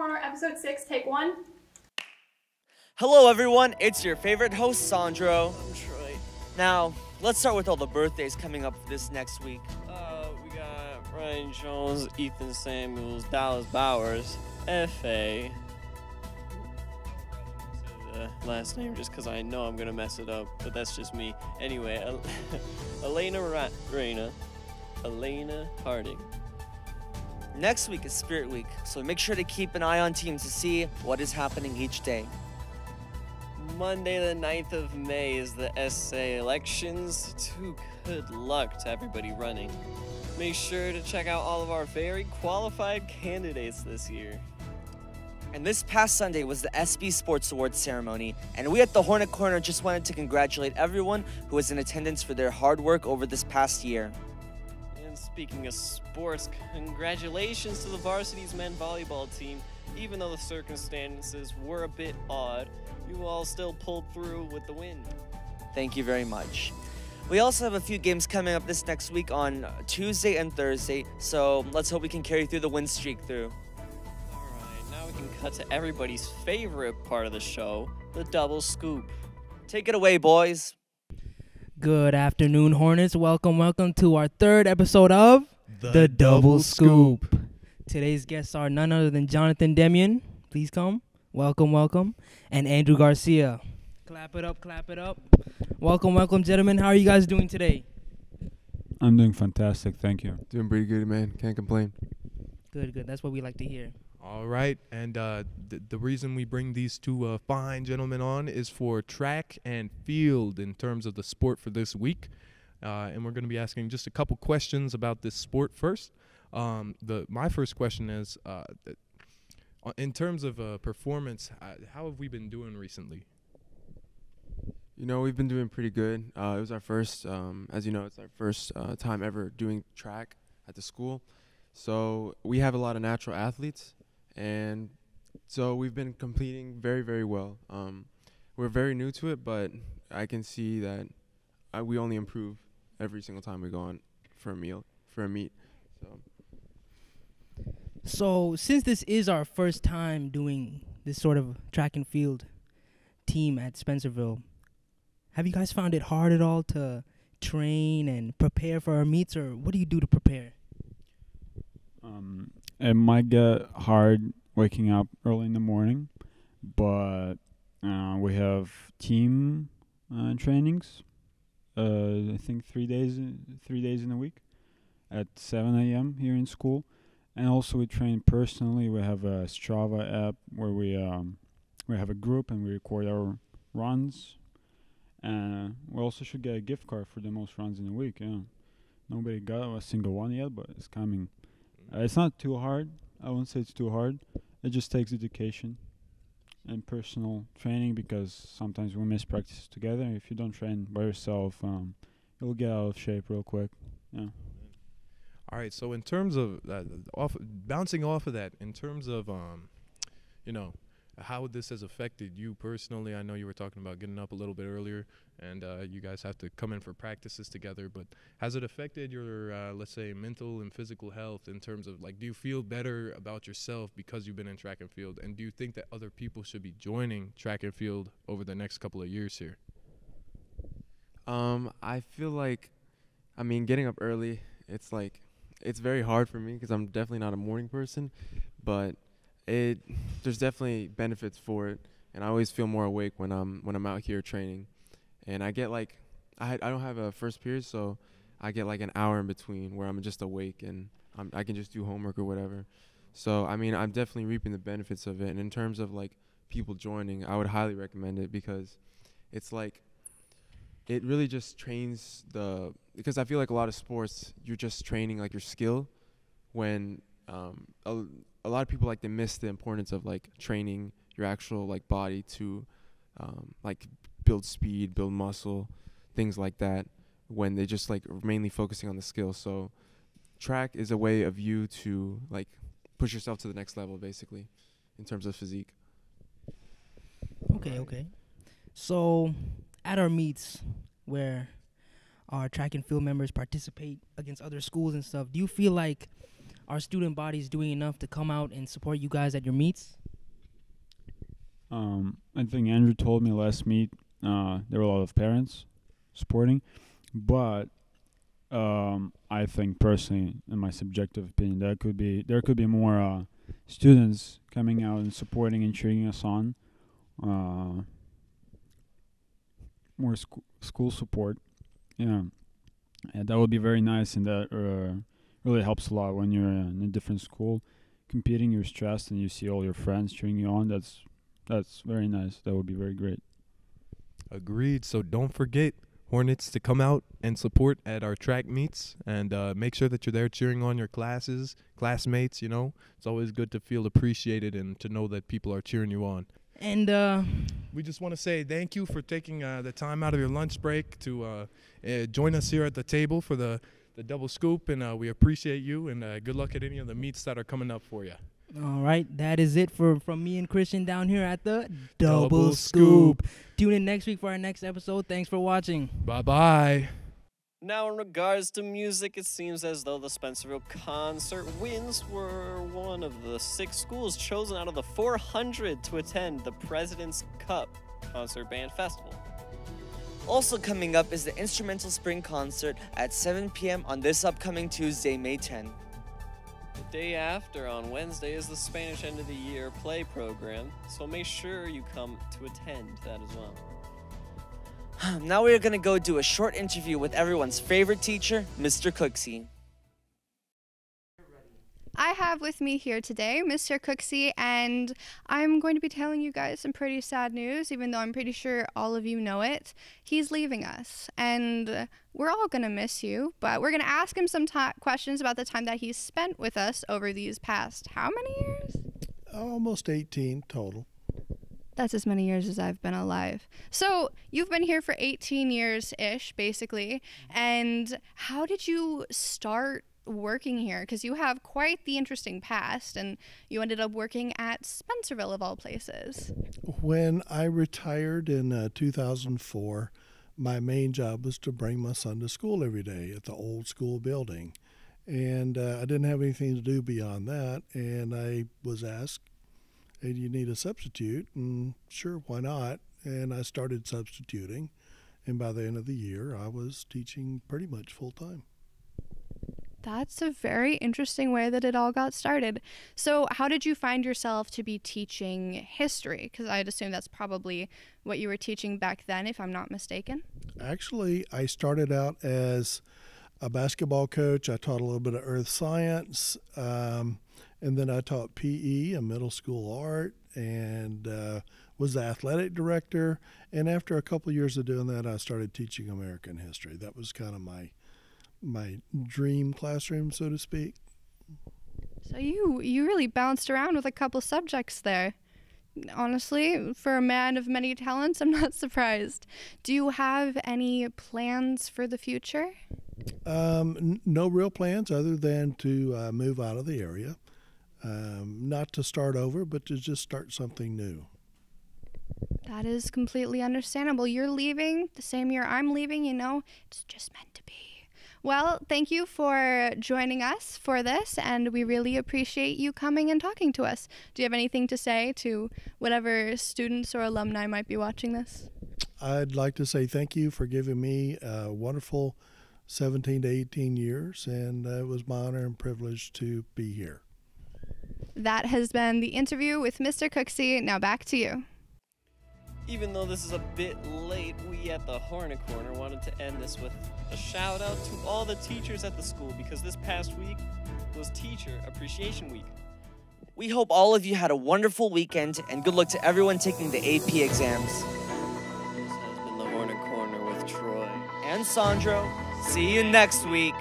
Corner, episode 6, take 1. Hello everyone, it's your favorite host, Sandro. I'm Troy. Now, let's start with all the birthdays coming up this next week. We got Ryan Jones, Ethan Samuels, Dallas Bowers, F.A. The last name just because I know I'm going to mess it up, but that's just me. Anyway, Elena Harding. Next week is Spirit Week, so make sure to keep an eye on teams to see what is happening each day. Monday the 9th of May is the SA elections. Good luck to everybody running. Make sure to check out all of our very qualified candidates this year. And this past Sunday was the SB Sports Awards ceremony, and we at the Hornet Corner just wanted to congratulate everyone who was in attendance for their hard work over this past year. And speaking of sports, congratulations to the varsity's men volleyball team. Even though the circumstances were a bit odd, you all still pulled through with the win. Thank you very much. We also have a few games coming up this next week on Tuesday and Thursday, so let's hope we can carry through the win streak through. Alright, now we can cut to everybody's favorite part of the show, the double scoop. Take it away, boys. Good afternoon, Hornets. Welcome to our third episode of The Double Scoop. Today's guests are none other than Jonathan Demian. Please come. Welcome. And Andrew Garcia. Clap it up. Welcome, gentlemen. How are you guys doing today? I'm doing fantastic, thank you. Doing pretty good, man. Can't complain. Good. That's what we like to hear. All right, and the reason we bring these two fine gentlemen on is for track and field in terms of the sport for this week. And we're going to be asking just a couple questions about this sport first. My first question is, in terms of performance, how have we been doing recently? You know, we've been doing pretty good. It was our first, as you know, it's our first time ever doing track at the school. So we have a lot of natural athletes, and so we've been competing very, very well. We're very new to it, but I can see that we only improve every single time we go on for a meet. So since this is our first time doing this sort of track and field team at Spencerville, have you guys found it hard at all to train and prepare for our meets, or what do you do to prepare? It might get hard waking up early in the morning, but we have team trainings. I think 3 days in a week at 7 a.m. here in school. And also we train personally. We have a Strava app where we have a group and we record our runs. And we also should get a gift card for the most runs in a week. Yeah, nobody got a single one yet, but it's coming. It's not too hard. I won't say it's too hard. It just takes dedication and personal training, because sometimes we miss practices together. If you don't train by yourself, you'll get out of shape real quick. Yeah. All right, so in terms of bouncing off of that, in terms of how this has affected you personally, I know you were talking about getting up a little bit earlier, and you guys have to come in for practices together, but has it affected your, let's say, mental and physical health in terms of, like, do you feel better about yourself because you've been in track and field, and do you think that other people should be joining track and field over the next couple of years here? I feel like, getting up early, it's very hard for me because I'm definitely not a morning person, but there's definitely benefits for it, and I always feel more awake when I'm out here training. And I get I don't have a first period, so I get like an hour in between where I'm just awake and I can just do homework or whatever. So I'm definitely reaping the benefits of it. And in terms of like people joining, I would highly recommend it, because it's like it really just trains because I feel like a lot of sports you're just training like your skill, when a lot of people they miss the importance of like training your actual like body to like build speed, build muscle, things like that, when they just like mainly focusing on the skill. So track is a way of you to like push yourself to the next level, basically, in terms of physique. Okay. So at our meets where our track and field members participate against other schools and stuff, do you feel like our student bodies doing enough to come out and support you guys at your meets? I think Andrew told me last meet there were a lot of parents supporting, but I think personally, in my subjective opinion, there could be more students coming out and supporting and cheering us on. More school support, and that would be very nice, and that really helps a lot when you're in a different school, competing. You're stressed, and you see all your friends cheering you on. That's very nice. That would be very great. Agreed. So don't forget, Hornets, to come out and support at our track meets, and make sure that you're there cheering on your classmates. It's always good to feel appreciated and to know that people are cheering you on. And we just want to say thank you for taking the time out of your lunch break to join us here at the table for the double scoop, and we appreciate you, and good luck at any of the meets that are coming up for you. all right, that is it from me and Christian down here at the Double Scoop. Tune in next week for our next episode. Thanks for watching. Bye-bye. Now, in regards to music, it seems as though the Spencerville concert wins were one of the 6 schools chosen out of the 400 to attend the President's Cup Concert Band Festival. Also coming up is the Instrumental Spring Concert at 7 p.m. on this upcoming Tuesday, May 10. The day after, on Wednesday, is the Spanish End of the Year play program, so make sure you come to attend that as well. Now we're going to go do a short interview with everyone's favorite teacher, Mr. Cooksey. I have with me here today Mr. Cooksey, and I'm going to be telling you guys some pretty sad news, even though I'm pretty sure all of you know it. He's leaving us, and we're all going to miss you, but we're going to ask him some questions about the time that he's spent with us over these past how many years? Almost 18 total. That's as many years as I've been alive. So you've been here for 18 years-ish, basically, and how did you start working here? Because you have quite the interesting past, and you ended up working at Spencerville of all places. When I retired in 2004, my main job was to bring my son to school every day at the old school building. And I didn't have anything to do beyond that, and I was asked, hey, do you need a substitute? And sure, why not? And I started substituting, and by the end of the year, I was teaching pretty much full-time. That's a very interesting way that it all got started. So how did you find yourself to be teaching history? Because I'd assume that's probably what you were teaching back then, if I'm not mistaken. Actually, I started out as a basketball coach. I taught a little bit of earth science, and then I taught PE and middle school art, and was the athletic director. And after a couple of years of doing that, I started teaching American history. That was kind of my dream classroom, so to speak. So you really bounced around with a couple subjects there. Honestly, for a man of many talents, I'm not surprised. Do you have any plans for the future? No real plans other than to move out of the area. Not to start over, but to just start something new. That is completely understandable. You're leaving the same year I'm leaving, it's just meant to be. Well, thank you for joining us for this, and we really appreciate you coming and talking to us. Do you have anything to say to whatever students or alumni might be watching this? I'd like to say thank you for giving me a wonderful 17 to 18 years, and it was my honor and privilege to be here. That has been the interview with Mr. Cooksey. Now back to you. Even though this is a bit late, we at the Hornet Corner wanted to end this with a shout out to all the teachers at the school, because this past week was Teacher Appreciation Week. We hope all of you had a wonderful weekend, and good luck to everyone taking the AP exams. This has been the Hornet Corner with Troy And Sandro, see you next week.